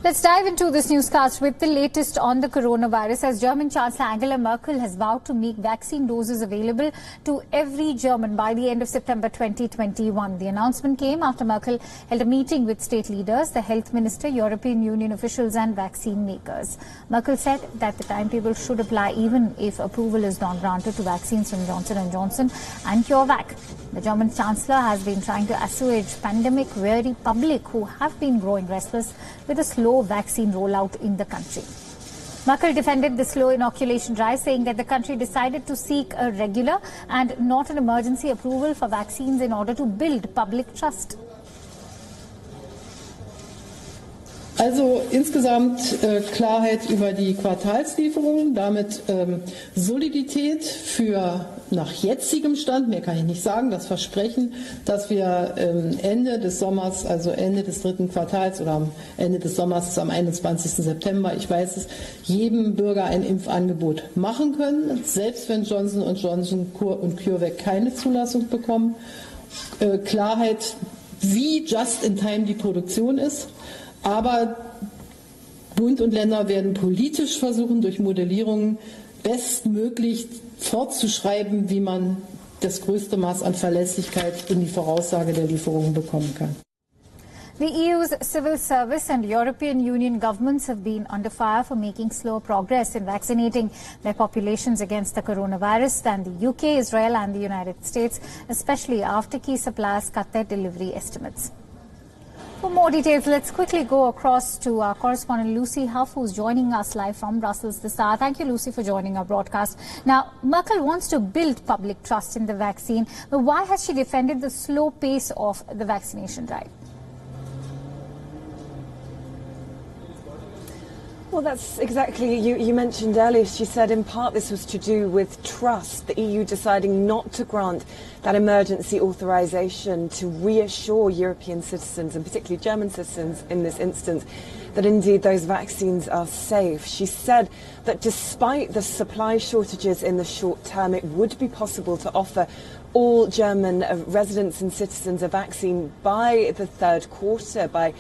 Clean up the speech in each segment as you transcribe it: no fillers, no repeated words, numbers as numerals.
Let's dive into this newscast with the latest on the coronavirus, as German Chancellor Angela Merkel has vowed to make vaccine doses available to every German by the end of September 2021. The announcement came after Merkel held a meeting with state leaders, the health minister, European Union officials and vaccine makers. Merkel said that the timetable should apply even if approval is not granted to vaccines from Johnson & Johnson and CureVac. The German Chancellor has been trying to assuage pandemic-weary public who have been growing restless with a slow vaccine rollout in the country. Merkel defended the slow inoculation drive, saying that the country decided to seek a regular and not an emergency approval for vaccines in order to build public trust. Also insgesamt Klarheit über die Quartalslieferungen, damit Solidität für nach jetzigem Stand, mehr kann ich nicht sagen, das Versprechen, dass wir Ende des Sommers, also Ende des dritten Quartals oder am Ende des Sommers am 21. September, ich weiß es, jedem Bürger ein Impfangebot machen können, selbst wenn Johnson & Johnson und CureVac keine Zulassung bekommen. Klarheit, wie just in time die Produktion ist. Aber Bund und Länder werden politisch versuchen, durch Modellierungen bestmöglich fortzuschreiben, wie man das größte Maß an Verlässlichkeit in die Voraussage der Lieferungen bekommen kann. The EU's civil service and European Union governments have been under fire for making slow progress in vaccinating their populations against the coronavirus than the UK, Israel and the United States, especially after key suppliers cut their delivery estimates. For more details, let's quickly go across to our correspondent Lucy Huff, who's joining us live from Brussels this hour. Thank you, Lucy, for joining our broadcast. Now, Merkel wants to build public trust in the vaccine, but why has she defended the slow pace of the vaccination drive? Well, that's exactly, you mentioned earlier, she said in part this was to do with trust, the EU deciding not to grant that emergency authorization to reassure European citizens, and particularly German citizens in this instance, that indeed those vaccines are safe. She said that despite the supply shortages in the short term, it would be possible to offer all German residents and citizens a vaccine by the third quarter, by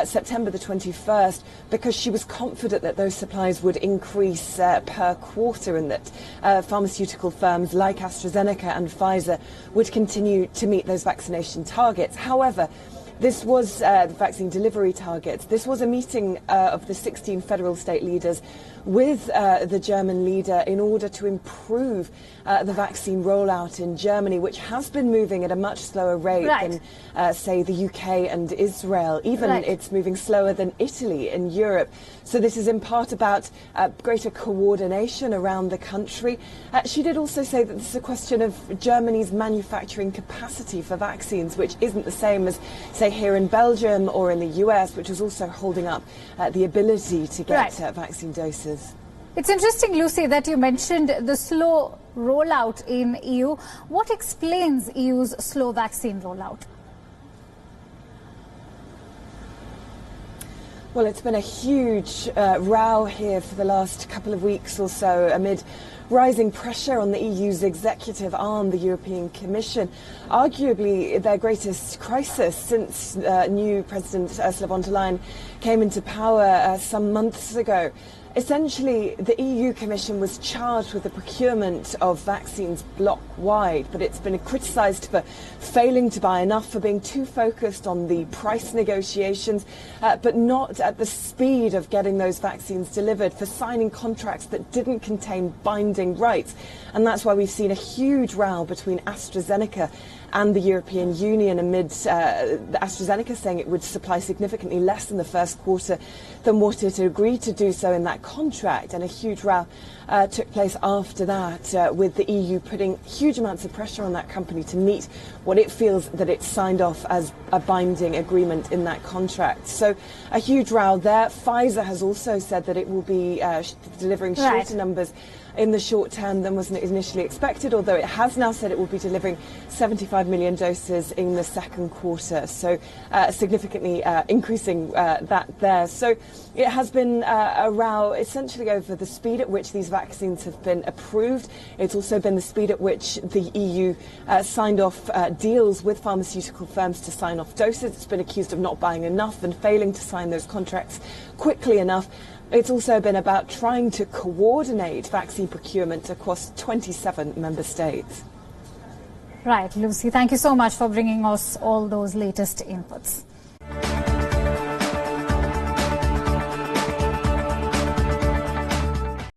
September the 21st, because she was confident that those supplies would increase per quarter and that pharmaceutical firms like AstraZeneca and Pfizer would continue to meet those vaccination targets. However, this was the vaccine delivery targets. This was a meeting of the 16 federal state leaders with the German leader in order to improve the vaccine rollout in Germany, which has been moving at a much slower rate than, say, the UK and Israel. Even it's moving slower than Italy in Europe. So this is in part about greater coordination around the country. She did also say that this is a question of Germany's manufacturing capacity for vaccines, which isn't the same as, say, here in Belgium or in the US, which is also holding up the ability to get vaccine doses. It's interesting, Lucy, that you mentioned the slow rollout in EU. What explains EU's slow vaccine rollout? Well, it's been a huge row here for the last couple of weeks or so amid rising pressure on the EU's executive arm, the European Commission, arguably their greatest crisis since new President Ursula von der Leyen came into power some months ago. Essentially, the EU Commission was charged with the procurement of vaccines bloc-wide, but it's been criticised for failing to buy enough, for being too focused on the price negotiations, but not at the speed of getting those vaccines delivered, for signing contracts that didn't contain binding rights. And that's why we've seen a huge row between AstraZeneca and the European Union amid AstraZeneca saying it would supply significantly less in the first quarter than what it agreed to do so in that contract. And a huge row took place after that, with the EU putting huge amounts of pressure on that company to meet what it feels that it's signed off as a binding agreement in that contract. So a huge row there. Pfizer has also said that it will be delivering shorter numbers in the short term than was initially expected, although it has now said it will be delivering 75 million doses in the second quarter, so significantly increasing that there. So it has been a row essentially over the speed at which these vaccines have been approved. It's also been the speed at which the EU signed off deals with pharmaceutical firms to sign off doses. It's been accused of not buying enough and failing to sign those contracts quickly enough. It's also been about trying to coordinate vaccine procurement across 27 member states. Right, Lucy, thank you so much for bringing us all those latest inputs.